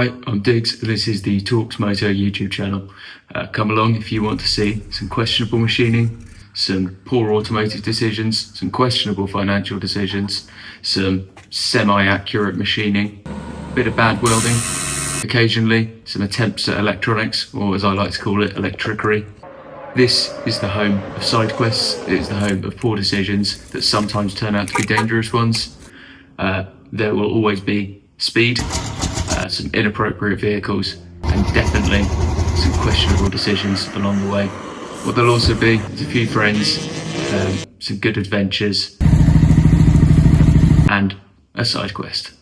Hi, I'm Diggs. This is the Talks Moto YouTube channel. Come along if you want to see some questionable machining, some poor automotive decisions, some questionable financial decisions, some semi-accurate machining, a bit of bad welding, occasionally some attempts at electronics, or as I like to call it, electrickery. This is the home of side quests. It is the home of poor decisions that sometimes turn out to be dangerous ones. There will always be speed, some inappropriate vehicles, and definitely some questionable decisions along the way. What there'll also be is a few friends, some good adventures, and a side quest.